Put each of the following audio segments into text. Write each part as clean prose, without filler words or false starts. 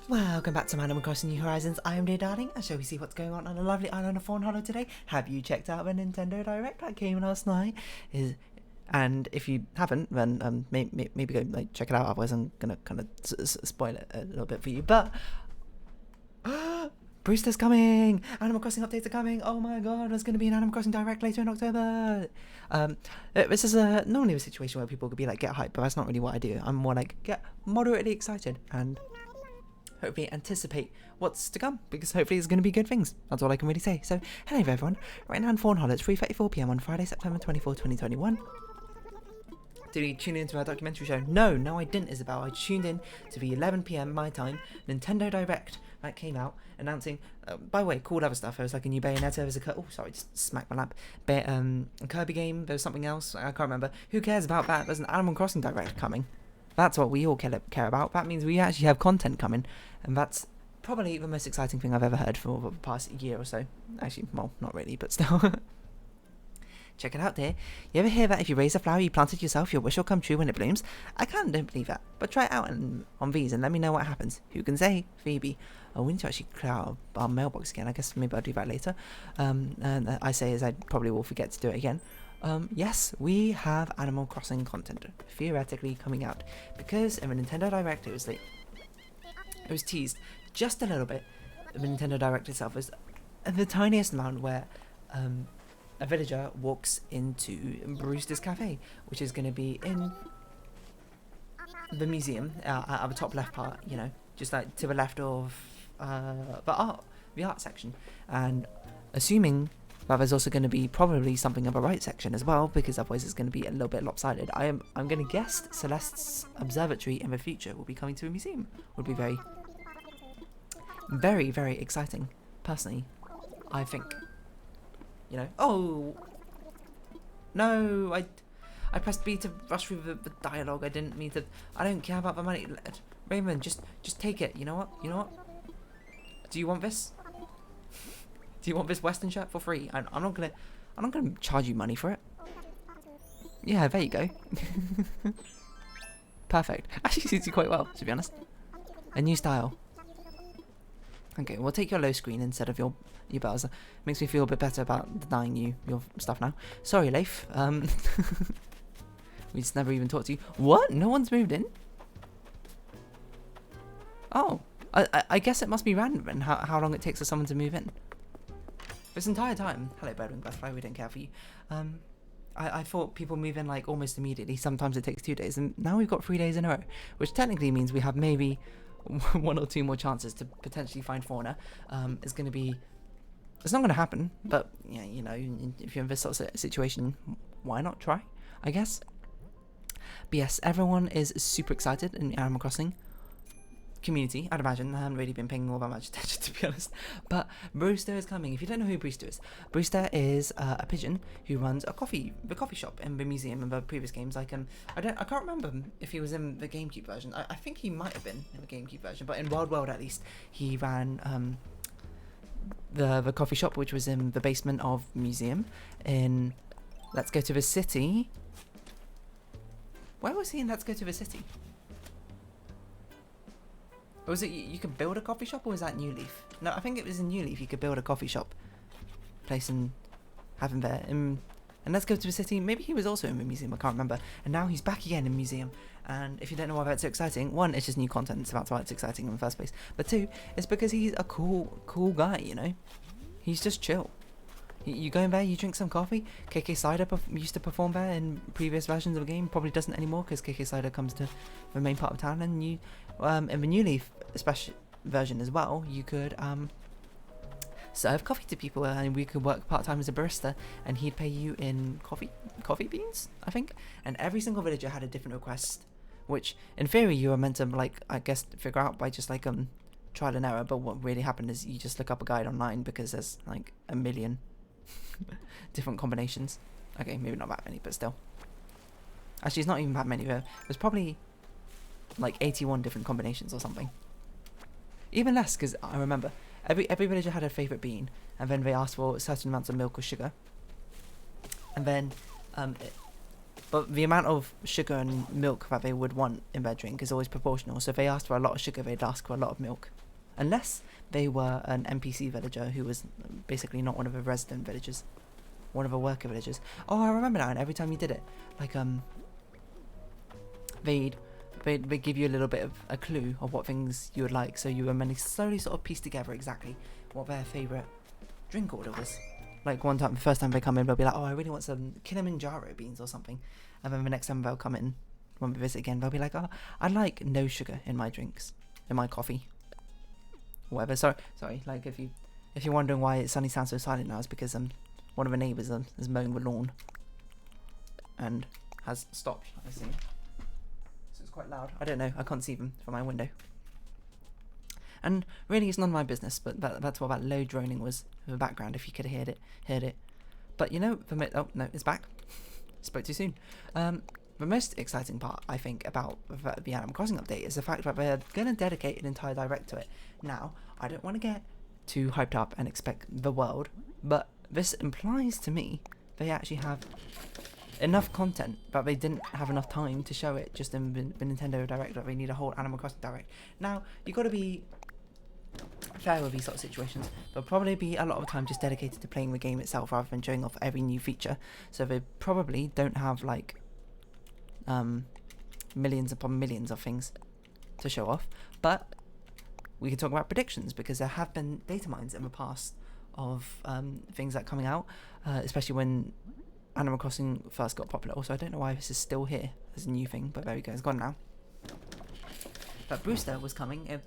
Welcome back to Animal Crossing New Horizons. I am dear darling, and shall we see what's going on the lovely island of Fawnhollow today? Have you checked out the Nintendo Direct that came last night? And if you haven't, then maybe go check it out. Otherwise, I'm gonna kind of spoil it a little bit for you. But Brewster's coming! Animal Crossing updates are coming! Oh my god, there's going to be an Animal Crossing Direct later in October! This is normally a situation where people could be like, get hyped, but that's not really what I do. I'm more like, get moderately excited and hopefully anticipate what's to come, because hopefully it's going to be good things. That's all I can really say. So, hello everyone. Right now in Fawnhallow, it's 3:34 PM on Friday, September 24, 2021. Did you tune into our documentary show? No, I didn't, Isabel. I tuned in to the 11 PM my time Nintendo Direct that came out announcing, by the way, cool other stuff. There was like a new Bayonetta, there was just smacked my lap. A Kirby game, there was something else, I can't remember. Who cares about that? There's an Animal Crossing Direct coming. That's what we all care about. That means we actually have content coming, and that's probably the most exciting thing I've ever heard for the past year or so. Actually, well, not really, but still. Check it out, dear. You ever hear that if you raise a flower you planted yourself, your wish will come true when it blooms? I don't believe that, but try it out on these and let me know what happens. Who can say? Phoebe. Oh, we need to actually clear our mailbox again. I guess maybe I'll do that later. And I say as I probably will forget to do it again. Yes, we have Animal Crossing content theoretically coming out, because in the Nintendo Direct it was teased just a little bit. The Nintendo Direct itself was the tiniest amount where a villager walks into Brewster's Cafe, which is going to be in the museum at the top left part, you know, just like to the left of the art section, and assuming but there's also going to be probably something of a right section as well, because otherwise it's going to be a little bit lopsided. I'm going to guess Celeste's observatory in the future will be coming to a museum. Would be very, very, very exciting. Personally, I think. You know. Oh no! I pressed B to rush through the dialogue. I didn't mean to. I don't care about the money. Raymond, just take it. You know what? Do you want this? Do you want this Western shirt for free? I'm not gonna charge you money for it. Yeah, there you go. Perfect. Actually suits you quite well, to be honest. A new style. Okay, we'll take your low screen instead of your bells. Makes me feel a bit better about denying you your stuff now. Sorry, Leif. We just never even talked to you. What? No one's moved in? Oh. I guess it must be random and how long it takes for someone to move in. This entire time, hello Birdwing Butterfly, we don't care for you. I thought people move in like almost immediately. Sometimes it takes 2 days, and now we've got 3 days in a row, which technically means we have maybe 1 or 2 more chances to potentially find fauna. It's not going to happen, but yeah, you know, if you're in this sort of situation, why not try? I guess. But yes, everyone is super excited in the Animal Crossing community, I'd imagine. I haven't really been paying all that much attention, to be honest. But Brewster is coming. If you don't know who Brewster is a pigeon who runs the coffee shop in the museum in the previous games. Like I can't remember if he was in the GameCube version. I think he might have been in the GameCube version, but in World at least, he ran the coffee shop, which was in the basement of museum in Let's Go to the City. Where was he in Let's Go to the City? Was it you could build a coffee shop, or was that New Leaf? No, I think it was in New Leaf you could build a coffee shop place and have him there. And Let's Go to the City, maybe he was also in the museum, I can't remember. And now he's back again in museum. And if you don't know why that's so exciting, 1, it's just new content, so that's why it's exciting in the first place. But 2, it's because he's a cool guy, you know? He's just chill. You go in there, you drink some coffee. KK Slider used to perform there in previous versions of the game, probably doesn't anymore because KK Slider comes to the main part of town. And you, in the New Leaf special version as well, you could serve coffee to people, and we could work part-time as a barista, and he'd pay you in coffee beans, I think. And every single villager had a different request, which in theory you were meant to, like, I guess, figure out by just like trial and error. But what really happened is you just look up a guide online, because there's like a million different combinations. Okay, maybe not that many, but still. Actually, it's not even that many. There's probably like 81 different combinations or something. Even less, because I remember every villager had a favourite bean, and then they asked for certain amounts of milk or sugar, and then but the amount of sugar and milk that they would want in their drink is always proportional. So if they asked for a lot of sugar, they'd ask for a lot of milk. Unless they were an NPC villager who was basically not one of the resident villagers. One of the worker villagers. Oh, I remember now, and every time you did it, like, they'd give you a little bit of a clue of what things you would like, so you were meant to slowly sort of piece together exactly what their favourite drink order was. Like one time, the first time they come in, they'll be like, oh, I really want some Kilimanjaro beans or something. And then the next time they'll come in, when we visit again, they'll be like, oh, I'd like no sugar in my drinks, in my coffee. Whatever. Sorry. Like if you're wondering why it suddenly sounds so silent now, it's because one of the neighbours is mowing the lawn and has stopped, I see. So it's quite loud. I don't know. I can't see them from my window. And really, it's none of my business, but that's what that low droning was in the background, if you could have heard it. But you know, oh, no, it's back. Spoke too soon. The most exciting part, I think, about the Animal Crossing update is the fact that they're going to dedicate an entire direct to it. Now, I don't want to get too hyped up and expect the world, but this implies to me they actually have enough content, but they didn't have enough time to show it just in the Nintendo Direct, that they need a whole Animal Crossing Direct. Now, you've got to be fair with these sort of situations. There'll probably be a lot of time just dedicated to playing the game itself rather than showing off every new feature, so they probably don't have like millions upon millions of things to show off. But we can talk about predictions, because there have been data mines in the past of things that are coming out, especially when Animal Crossing first got popular. Also, I don't know why this is still here as a new thing, but there we go, it's gone now. But Brewster was coming.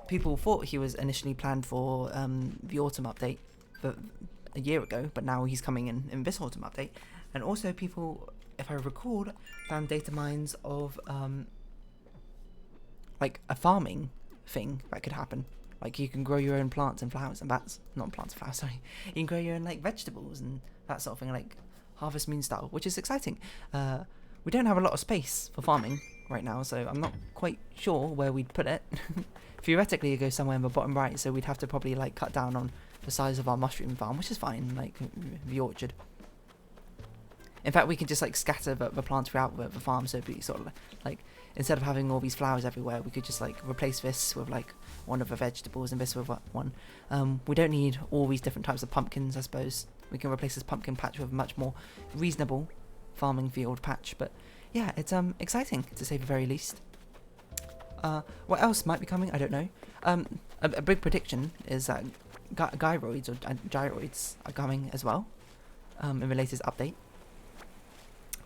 People thought he was initially planned for the autumn update a year ago, but now he's coming in this autumn update. And also people, if I recall, found data mines of like a farming thing that could happen. Like you can grow your own plants and flowers, and that's not plants and flowers, sorry. You can grow your own like vegetables and that sort of thing, like Harvest Moon style, which is exciting. We don't have a lot of space for farming right now, so I'm not quite sure where we'd put it. Theoretically, it goes somewhere in the bottom right, so we'd have to probably like cut down on the size of our mushroom farm, which is fine, like the orchard. In fact, we can just like scatter the plants throughout the farm, so it'd be sort of like, instead of having all these flowers everywhere, we could just like replace this with like one of the vegetables and this with one. We don't need all these different types of pumpkins, I suppose. We can replace this pumpkin patch with a much more reasonable farming field patch. But yeah, it's exciting to say the very least. What else might be coming? I don't know. A big prediction is that gyroids or gyroids are coming as well in the latest update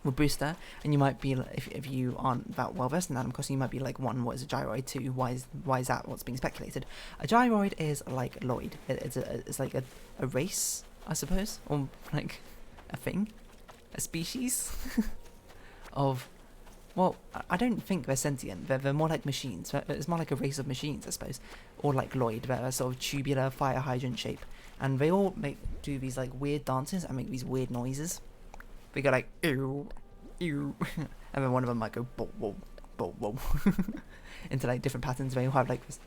with Brewster. And you might be, if you aren't that well versed in Animal Crossing, you might be like, one, what is a gyroid? Two, why is that what's being speculated? A gyroid is like Lloyd. It's like a race, I suppose, or like a thing, a species of. Well, I don't think they're sentient. They're more like machines. It's more like a race of machines, I suppose. Or like Lloyd, they're a sort of tubular fire hydrant shape. And they all do these like weird dances and make these weird noises. They go like, ew, ew. And then one of them might go, bow, bow, bow, bow. Into like different patterns. They all have like this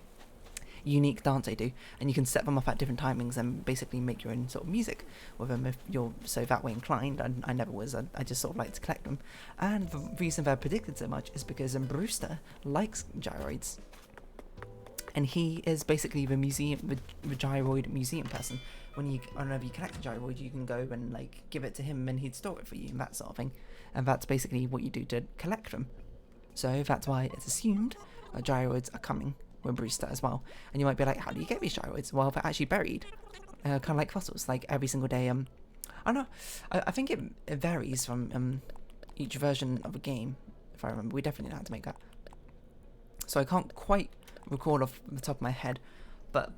unique dance they do. And you can set them up at different timings and basically make your own sort of music with them if you're so that way inclined. I never was. I just sort of like to collect them. And the reason they're predicted so much is because Brewster likes gyroids. And he is basically the gyroid museum person. Whenever you collect a gyroid, you can go and like give it to him and he'd store it for you and that sort of thing. And that's basically what you do to collect them. So that's why it's assumed that gyroids are coming with Brewster as well. And you might be like, how do you get these gyroids? Well, they're actually buried, kind of like fossils. Like every single day. I don't know. I think it varies from each version of a game. If I remember, we definitely had to make that. So I can't quite recall off the top of my head, but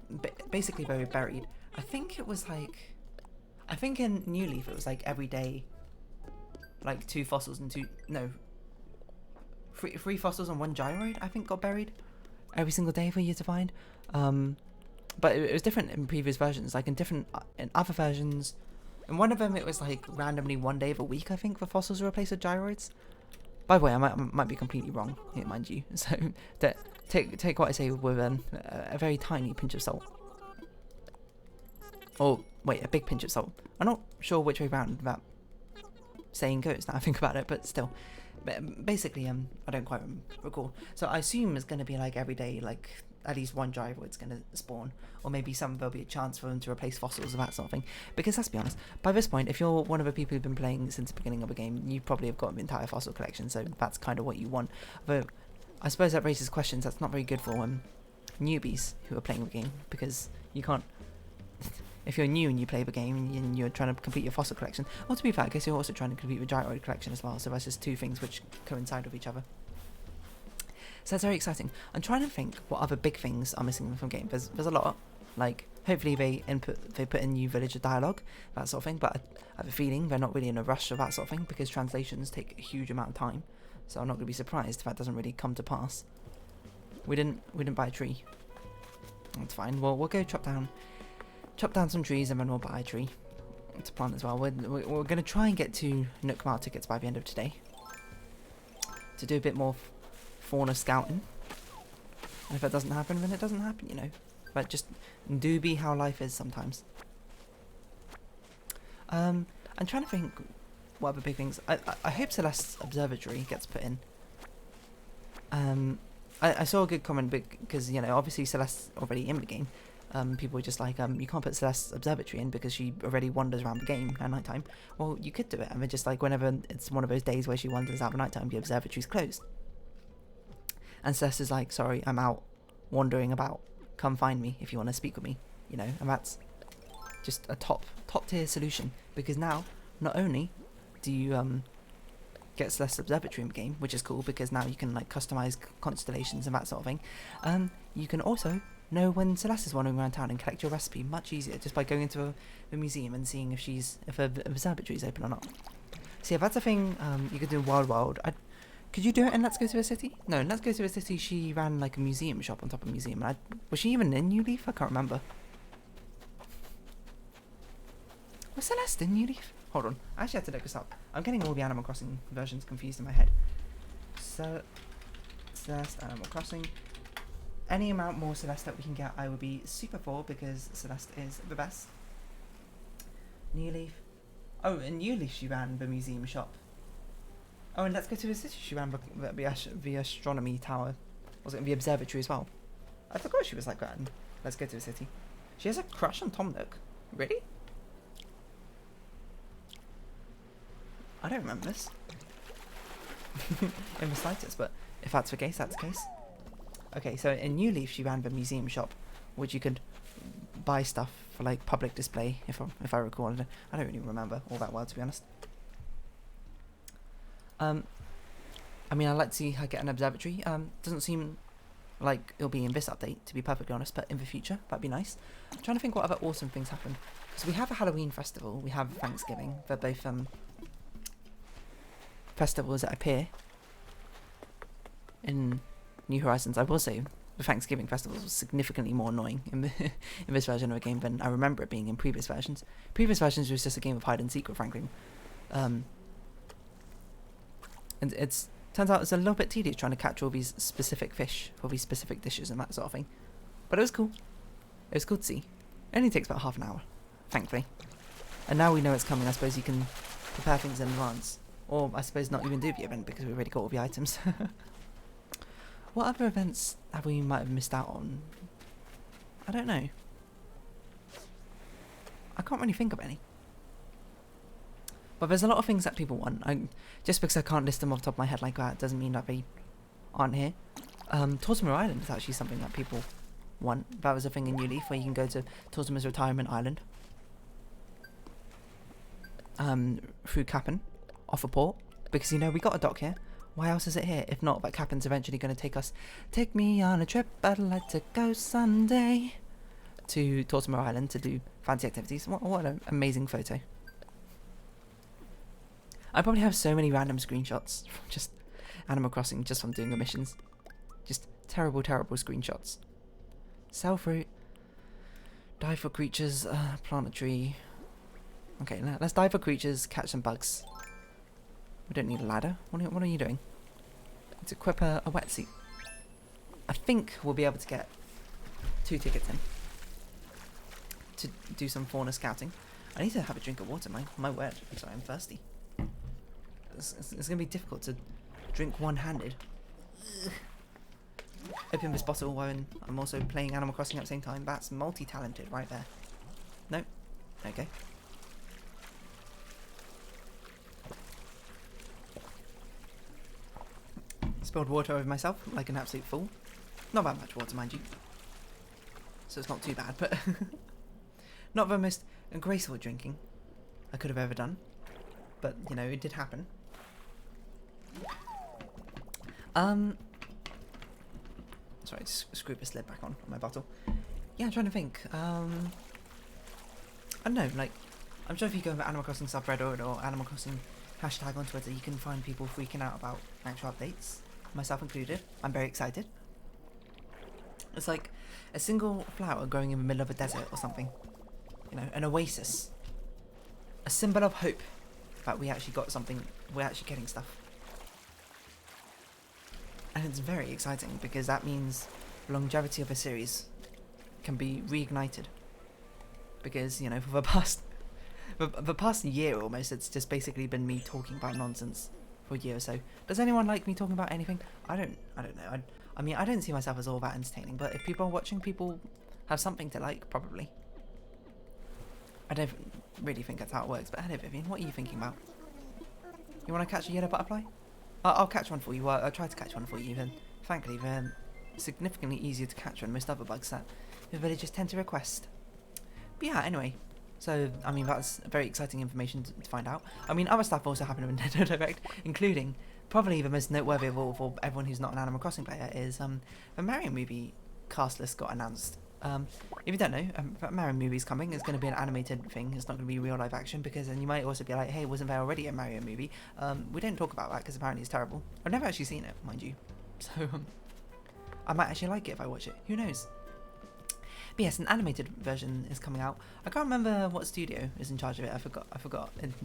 basically they were buried. I think it was like, I think in New Leaf it was like every day, like 2 fossils and 3 fossils and 1 gyroid, I think, got buried every single day for you to find. But it was different in previous versions, like in other versions. In one of them it was like randomly 1 day of a week, I think, for fossils were replaced with gyroids. By the way, I might be completely wrong here, mind you, so take what I say with a very tiny pinch of salt. Oh wait, a big pinch of salt. I'm not sure which way round that saying goes now I think about it, but still. But basically, I don't quite recall. So I assume it's going to be like every day, like at least one driver it's going to spawn, or maybe there'll be a chance for them to replace fossils or that sort of thing. Because let's be honest, by this point, if you're one of the people who've been playing since the beginning of a game, you probably have got an entire fossil collection, so that's kind of what you want. But I suppose that raises questions that's not very good for newbies who are playing the game, because you can't. If you're new and you play the game and you're trying to complete your fossil collection, well, to be fair, I guess you're also trying to complete the gyroid collection as well, so that's just two things which coincide with each other. So that's very exciting. I'm trying to think what other big things are missing from the game. There's a lot. Like, hopefully they put in new villager dialogue, that sort of thing, but I have a feeling they're not really in a rush for that sort of thing, because translations take a huge amount of time, so I'm not going to be surprised if that doesn't really come to pass. We didn't buy a tree. That's fine. Well, we'll go chop down some trees and then we'll buy a tree to plant as well. We're going to try and get to Nook Mile tickets by the end of today to do a bit more fauna scouting. And if that doesn't happen, then it doesn't happen, you know. But just do be how life is sometimes. I'm trying to think what other big things. I hope Celeste's observatory gets put in. I saw a good comment because, you know, obviously Celeste's already in the game. People were just like, you can't put Celeste's observatory in because she already wanders around the game at night time. Well, you could do it, and then just like whenever it's one of those days where she wanders out at night time, the observatory's closed. And Celeste is like, sorry, I'm out wandering about. Come find me if you want to speak with me, you know. And that's just a top tier solution, because now not only do you get Celeste's observatory in the game, which is cool because now you can like customize constellations and that sort of thing. You can also know when Celeste is wandering around town and collect your recipe much easier just by going into the museum and seeing if her observatory is open or not. So yeah, that's a thing you could do in Wild. Could you do it in Let's Go to a City? No, in Let's Go to a City she ran like a museum shop on top of a museum. And was she even in New Leaf? I can't remember. Was Celeste in New Leaf? Hold on, I actually had to look this up. I'm getting all the Animal Crossing versions confused in my head. So, Celeste, Animal Crossing. Any amount more Celeste that we can get, I would be super for, because Celeste is the best. New Leaf. Oh, in New Leaf she ran the museum shop. Oh, and Let's Go to the City she ran the astronomy tower. Was it the observatory as well? I forgot she was like that in Let's Go to the City. She has a crush on Tom Nook. Really? I don't remember this. In the slightest, but if that's the case, that's the case. Okay, so in New Leaf she ran the museum shop, which you could buy stuff for like public display, if I recall. I don't really remember all that well, to be honest. I mean, I'd like to see her get an observatory. Doesn't seem like it'll be in this update, to be perfectly honest, but in the future, that'd be nice. I'm trying to think what other awesome things happen. So we have a Halloween festival, we have Thanksgiving. They're both festivals that appear in New Horizons. I will say the Thanksgiving festival was significantly more annoying in this version of the game than I remember it being in previous versions. Previous versions was just a game of hide and seek, frankly. And it's turns out it's a little bit tedious trying to catch all these specific fish for these specific dishes and that sort of thing. But it was cool. It was cool to see. It only takes about half an hour, thankfully. And now we know it's coming, I suppose you can prepare things in advance. Or I suppose not even do the event because we've already got all the items. What other events might have missed out on? I don't know. I can't really think of any. But there's a lot of things that people want. Just because I can't list them off the top of my head like that doesn't mean that they aren't here. Tortimer Island is actually something that people want. That was a thing in New Leaf where you can go to Tortimer's retirement island. Through Cap'n, off a port. Because, you know, we got a dock here. Why else is it here? If not, that Cap'n's eventually going to take me on a trip, I'd like to go someday, to Tortimer Island to do fancy activities. What an amazing photo. I probably have so many random screenshots from just Animal Crossing, just from doing the missions. Just terrible, terrible screenshots. Sell fruit. Dive for creatures. Plant a tree. Okay, let's dive for creatures, catch some bugs. We don't need a ladder. What are you doing? Let's equip a wetsuit. I think we'll be able to get 2 tickets in to do some fauna scouting. I need to have a drink of water, my word. Sorry, I'm thirsty. it's gonna be difficult to drink one-handed. Open this bottle when I'm also playing Animal Crossing at the same time. That's multi-talented right there. No? Okay. Spilled water over myself like an absolute fool. Not that much water, mind you. So it's not too bad, but not the most graceful drinking I could have ever done. But, you know, it did happen. Sorry, just screw this lid back on my bottle. Yeah, I'm trying to think. I don't know, like, I'm sure if you go over Animal Crossing subreddit or Animal Crossing hashtag on Twitter, you can find people freaking out about actual updates, myself included. I'm very excited. It's like a single flower growing in the middle of a desert or something. You know, an oasis. A symbol of hope that we actually got something, we're actually getting stuff. And it's very exciting because that means the longevity of a series can be reignited. Because, you know, for the past year almost, it's just basically been me talking about nonsense for a year or so. Does anyone like me talking about anything? I don't know. I mean, I don't see myself as all that entertaining, but if people are watching, people have something to like, probably. I don't really think that's how it works, but hello Vivian, what are you thinking about? You want to catch a yellow butterfly? I'll catch one for you. I'll try to catch one for you, and frankly, they're significantly easier to catch than most other bugs that the villagers tend to request. But yeah, anyway. So, I mean, that's very exciting information to find out. I mean, other stuff also happened in Nintendo Direct, including, probably the most noteworthy of all for everyone who's not an Animal Crossing player, is the Mario movie cast list got announced. If you don't know, Mario movie's coming. It's going to be an animated thing. It's not going to be real live action, because then you might also be like, hey, wasn't there already a Mario movie? We don't talk about that because apparently it's terrible. I've never actually seen it, mind you. So, I might actually like it if I watch it. Who knows? But yes, an animated version is coming out. I can't remember what studio is in charge of it. I forgot. It's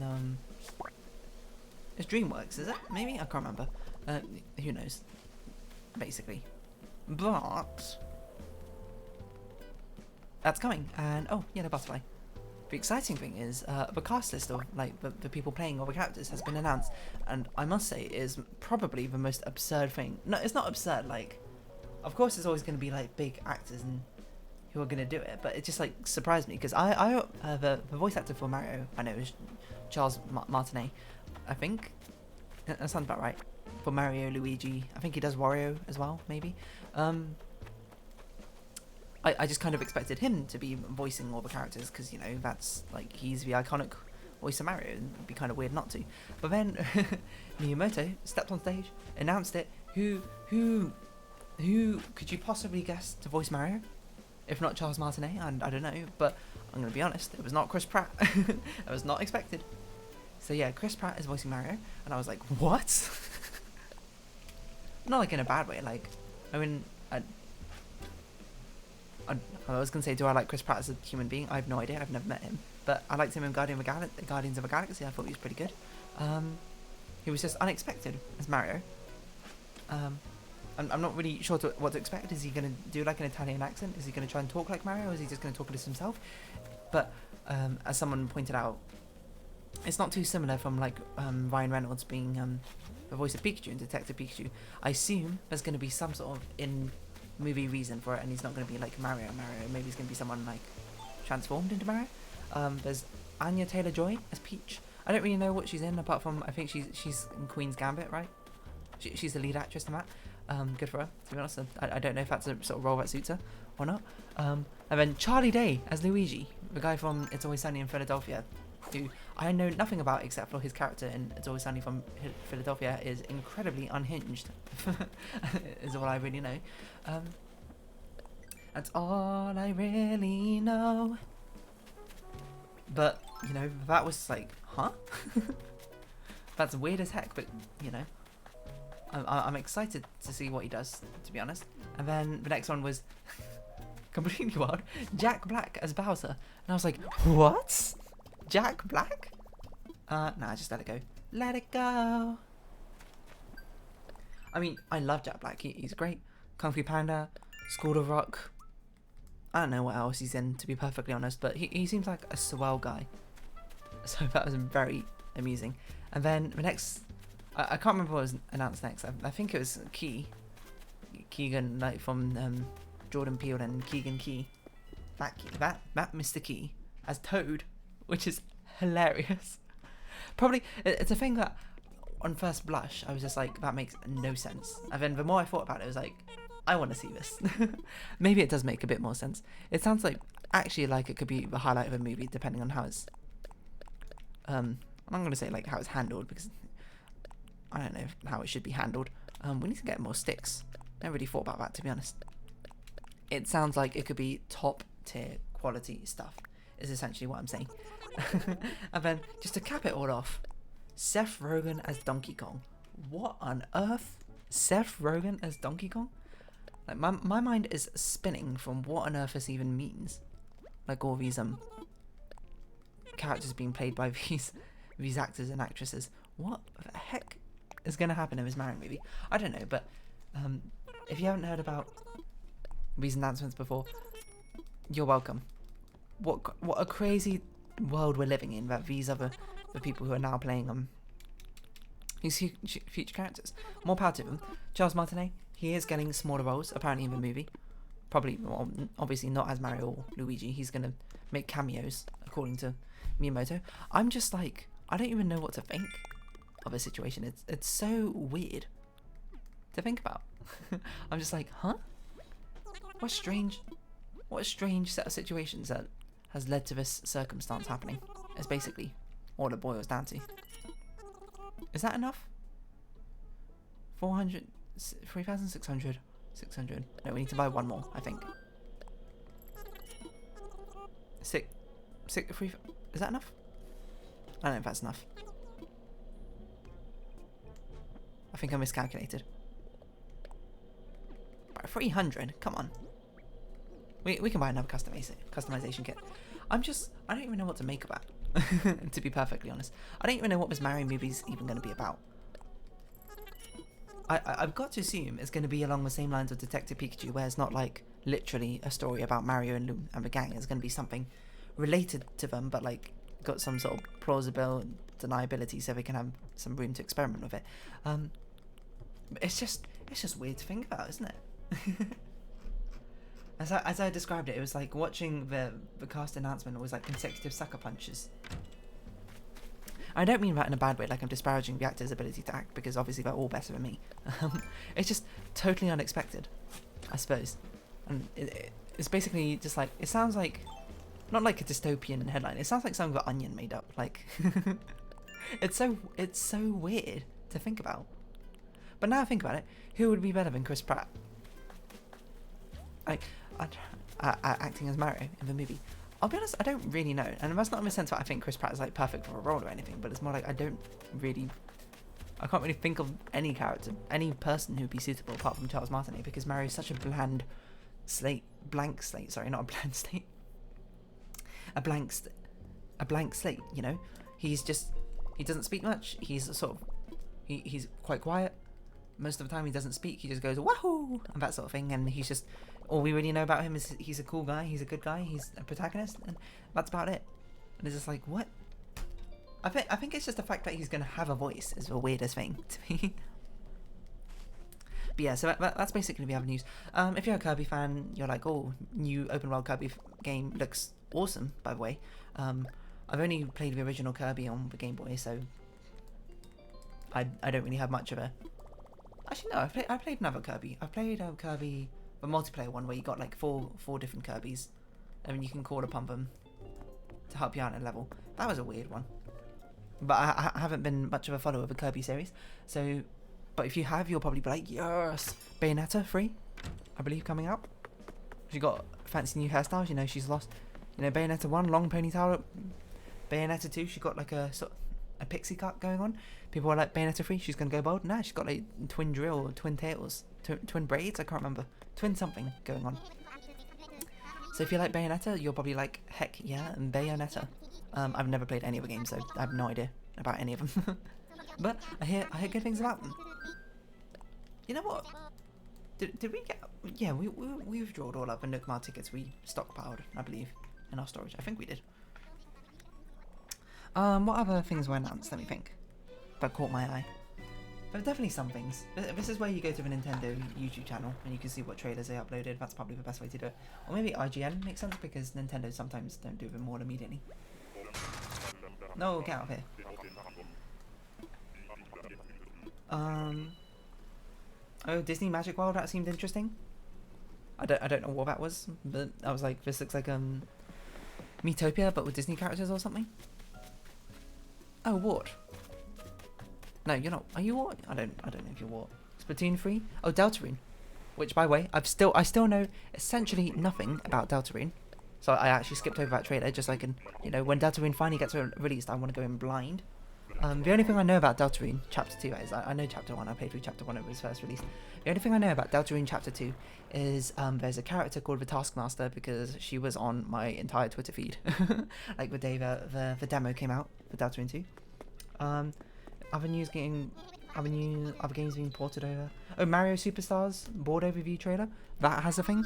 DreamWorks, is it? Maybe? I can't remember. Who knows? Basically. But that's coming, and oh, yeah, the butterfly. The exciting thing is, the cast list of like the people playing all the characters has been announced, and I must say, it is probably the most absurd thing. No, it's not absurd. Like, of course, there's always going to be like big actors and who are going to do it, but it just like surprised me because the voice actor for Mario, I know, is Charles Martinet, I think. That sounds about right. For Mario, Luigi, I think he does Wario as well, maybe. I just kind of expected him to be voicing all the characters because, you know, that's like, he's the iconic voice of Mario, and it'd be kind of weird not to. But then Miyamoto stepped on stage, announced it. Who could you possibly guess to voice Mario? If not Charles Martinet, and I don't know, but I'm going to be honest, it was not Chris Pratt. I was not expected. So yeah, Chris Pratt is voicing Mario, and I was like, what? Not like in a bad way, like, I mean, I was going to say, do I like Chris Pratt as a human being? I have no idea, I've never met him. But I liked him in Guardians of the Galaxy, I thought he was pretty good. He was just unexpected as Mario. I'm not really sure what to expect. Is he going to do like an Italian accent? Is he going to try and talk like Mario? Or is he just going to talk as himself? But as someone pointed out, it's not too similar from like Ryan Reynolds being the voice of Pikachu in Detective Pikachu. I assume there's going to be some sort of in-movie reason for it, and he's not going to be like Mario. Maybe he's going to be someone like transformed into Mario. There's Anya Taylor-Joy as Peach. I don't really know what she's in, apart from I think she's in Queen's Gambit, right? She's the lead actress in that. Good for her, to be honest. I don't know if that's a sort of role that suits her or not. And then Charlie Day as Luigi, the guy from It's Always Sunny in Philadelphia, who I know nothing about except for his character in It's Always Sunny from Philadelphia is incredibly unhinged, is all I really know. That's all I really know. But, you know, that was like, huh? That's weird as heck, but, you know. I'm excited to see what he does, to be honest. And then the next one was completely wild. Jack Black as Bowser. And I was like, what? Jack Black? Nah, just let it go. Let it go. I mean, I love Jack Black. He's great. Kung Fu Panda, School of Rock. I don't know what else he's in, to be perfectly honest, but he seems like a swell guy. So that was very amusing. And then the next I can't remember what was announced next. I think it was Keegan, like from Jordan Peele and Keegan Key. That Mr. Key as Toad, which is hilarious. Probably, it's a thing that on first blush, I was just like, that makes no sense. And then the more I thought about it, I was like, I want to see this. Maybe it does make a bit more sense. It sounds like, actually, like it could be the highlight of a movie, depending on how it's, I'm not going to say like how it's handled, because I don't know how it should be handled. We need to get more sticks. Never really thought about that, to be honest. It sounds like it could be top tier quality stuff, is essentially what I'm saying. And then, just to cap it all off, Seth Rogen as Donkey Kong. What on earth? Seth Rogen as Donkey Kong? Like, my mind is spinning from what on earth this even means. Like, all these characters being played by these actors and actresses. What the heck is going to happen in this Mario movie? I don't know, but if you haven't heard about these announcements before, you're welcome. What a crazy world we're living in, that these are the people who are now playing these future characters. More power to them. Charles Martinet, he is getting smaller roles apparently in the movie. Probably, well, obviously not as Mario or Luigi. He's gonna make cameos according to Miyamoto. I'm just like, I don't even know what to think of a situation. It's so weird to think about. I'm just like, huh? What a strange set of situations that has led to this circumstance happening. It's basically all it boils down to. Is that enough? 400, 3,600, 600. No, we need to buy one more, I think. 3. Is that enough? I don't know if that's enough. I think I miscalculated. 300, come on. We can buy another customization kit. I don't even know what to make of that, to be perfectly honest. I don't even know what this Mario movie is even going to be about. I've got to assume it's going to be along the same lines of Detective Pikachu, where it's not like literally a story about Mario and the gang. It's going to be something related to them, but like got some sort of plausible deniability, so they can have some room to experiment with it. It's just weird to think about, isn't it? As I described it, it was like watching the cast announcement was like consecutive sucker punches. I don't mean that in a bad way, like I'm disparaging the actor's ability to act, because obviously they're all better than me. It's just totally unexpected, I suppose. And it's basically just like, it sounds like, not like a dystopian headline, it sounds like something that Onion made up. Like, it's so weird to think about. But now I think about it, who would be better than Chris Pratt? Like, acting as Mario in the movie. I'll be honest, I don't really know, and that's not in the sense that I think Chris Pratt is like perfect for a role or anything, but it's more like I can't really think of any character, any person who'd be suitable apart from Charles Martinet, because Mario is such a blank slate, sorry, not a bland slate, a blank slate, you know? He doesn't speak much, he's quite quiet, most of the time he doesn't speak, he just goes wahoo, and that sort of thing, and he's just, all we really know about him is he's a cool guy, he's a good guy, he's a protagonist, and that's about it. And it's just like, what? I think it's just the fact that he's going to have a voice is the weirdest thing to me. But yeah, so that's basically the avenues. If you're a Kirby fan, you're like, oh, new open world Kirby game looks awesome, by the way. I've only played the original Kirby on the Game Boy, so I don't really have much of a... Actually, no, I played another Kirby. I played Kirby... the multiplayer one where you got like four different Kirbys, and you can call upon them to help you out in a level. That was a weird one, but I haven't been much of a follower of the Kirby series. So, but if you have, you'll probably be like, yes, Bayonetta 3, I believe, coming out. She got fancy new hairstyles. You know, she's lost. You know, Bayonetta 1, long ponytail. Bayonetta 2, she got like a pixie cut going on. People are like, Bayonetta 3, she's gonna go bald. Nah, she's got like twin drill or twin tails, twin braids. I can't remember. Twin something going on. So if you like Bayonetta, you're probably like, heck yeah, and Bayonetta. I've never played any of the games, so I have no idea about any of them. But I hear good things about them. You know what? Did we get... Yeah, we withdrawed all of the Nook Mart tickets we stockpiled, I believe, in our storage. I think we did. What other things were announced? Let me think. That caught my eye. There are definitely some things. This is where you go to the Nintendo YouTube channel and you can see what trailers they uploaded. That's probably the best way to do it. Or maybe IGN makes sense because Nintendo sometimes don't do them more immediately. No, get out of here. Oh, Disney Magic World, that seemed interesting. I don't know what that was, but I was like, this looks like Miitopia, but with Disney characters or something. Oh, Wart. No, you're not. Are you Wart? I don't know if you're Wart. Splatoon 3? Oh, Deltarune. Which, by the way, I still know essentially nothing about Deltarune. So I actually skipped over that trailer just so I can, you know, when Deltarune finally gets released, I want to go in blind. The only thing I know about Deltarune Chapter 2 is, I know Chapter 1, I played through Chapter 1 when it was first released. The only thing I know about Deltarune Chapter 2 is there's a character called the Taskmaster because she was on my entire Twitter feed. Like the day the demo came out for Deltarune 2. Other games being ported over. Oh, Mario Superstars board overview trailer. That has a thing.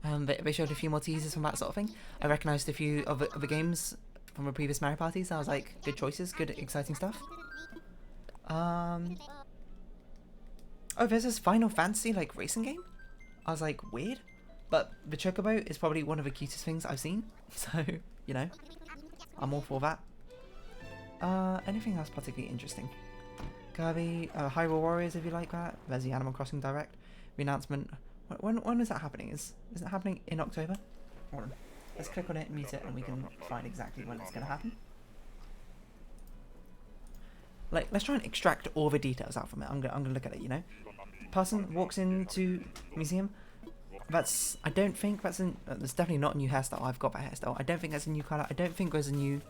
They showed a few more teasers from that sort of thing. I recognised a few of the games from the previous Mario parties. I was like, good choices, good exciting stuff. Oh, there's this Final Fantasy like racing game. I was like, weird, but the Chocobo is probably one of the cutest things I've seen. So you know, I'm all for that. Anything else particularly interesting? Kirby, Hyrule Warriors, if you like that. There's the Animal Crossing Direct. The announcement. When is that happening? Is it happening in October? Hold on. Let's click on it, mute it, and we can find exactly when it's going to happen. Like, let's try and extract all the details out from it. I'm gonna look at it. You know, person walks into museum. That's. I don't think that's in. There's definitely not a new hairstyle. I've got that hairstyle. I don't think that's a new color. I don't think there's a new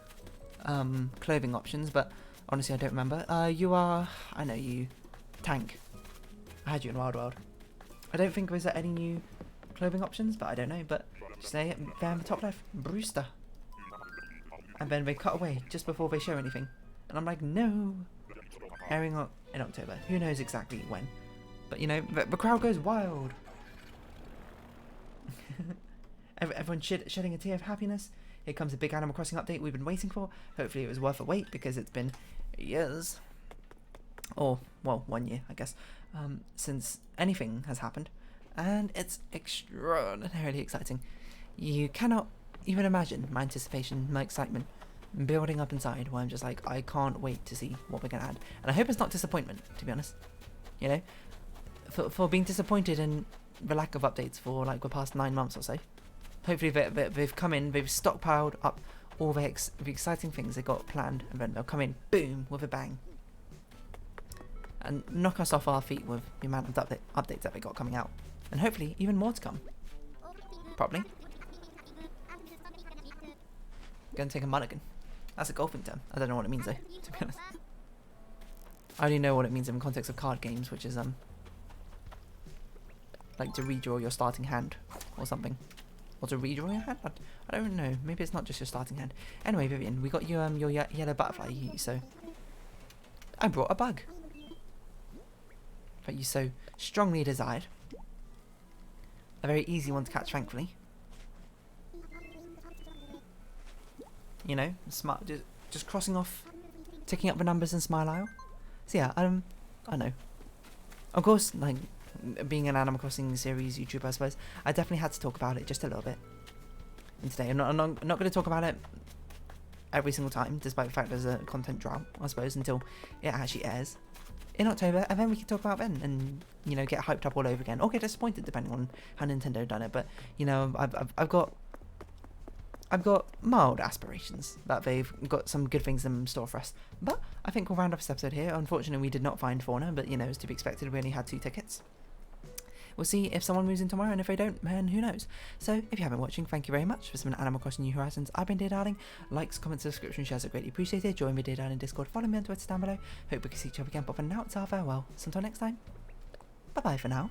clothing options. But honestly, I don't remember. You are. I know you. Tank. I had you in Wild World. I don't think there's any new clothing options, but I don't know. But say it there in the top left, Brewster. And then they cut away just before they show anything, and I'm like, no. Airing in October. Who knows exactly when? But you know, the crowd goes wild. Everyone's shedding a tear of happiness. Here comes a big Animal Crossing update we've been waiting for. Hopefully, it was worth a wait because it's been years, or well, 1 year, I guess. Since anything has happened, and it's extraordinarily exciting. You cannot even imagine my anticipation, my excitement building up inside, where I'm just like, I can't wait to see what we're gonna add, and I hope it's not disappointment, to be honest. You know, for being disappointed in the lack of updates for like the past 9 months or so. Hopefully they've come in, they've stockpiled up all the exciting things they got planned, and then they'll come in, boom, with a bang. And knock us off our feet with the amount of updates that we got coming out. And hopefully even more to come. Probably. Gonna take a mulligan. That's a golfing term. I don't know what it means though, to be honest. I only know what it means in the context of card games, which is like to redraw your starting hand or something. Or to redraw your hand? I don't know. Maybe it's not just your starting hand. Anyway, Vivian, we got you your yellow butterfly, so I brought a bug that you so strongly desired. A very easy one to catch, thankfully. You know, smart, just crossing off, ticking up the numbers in Smile Isle. So yeah, I know. Of course, like, being an Animal Crossing series YouTuber, I suppose, I definitely had to talk about it just a little bit. And today, I'm not going to talk about it every single time, despite the fact there's a content drought, I suppose, until it actually airs in October, and then we can talk about it then, and you know, get hyped up all over again, or get disappointed depending on how Nintendo done it. But you know, I've got mild aspirations that they've got some good things in store for us. But I think we'll round up this episode here. Unfortunately, we did not find Fauna, but you know, it's to be expected. We only had 2 tickets. We'll see if someone moves in tomorrow, and if they don't, man, who knows. So, if you haven't been watching, thank you very much. This has been Animal Crossing New Horizons. I've been Dear Darling. Likes, comments, subscription, shares are greatly appreciated. Join me, Dear Darling Discord. Follow me on Twitter down below. Hope we can see each other again. But for now, it's our farewell. So until next time, bye-bye for now.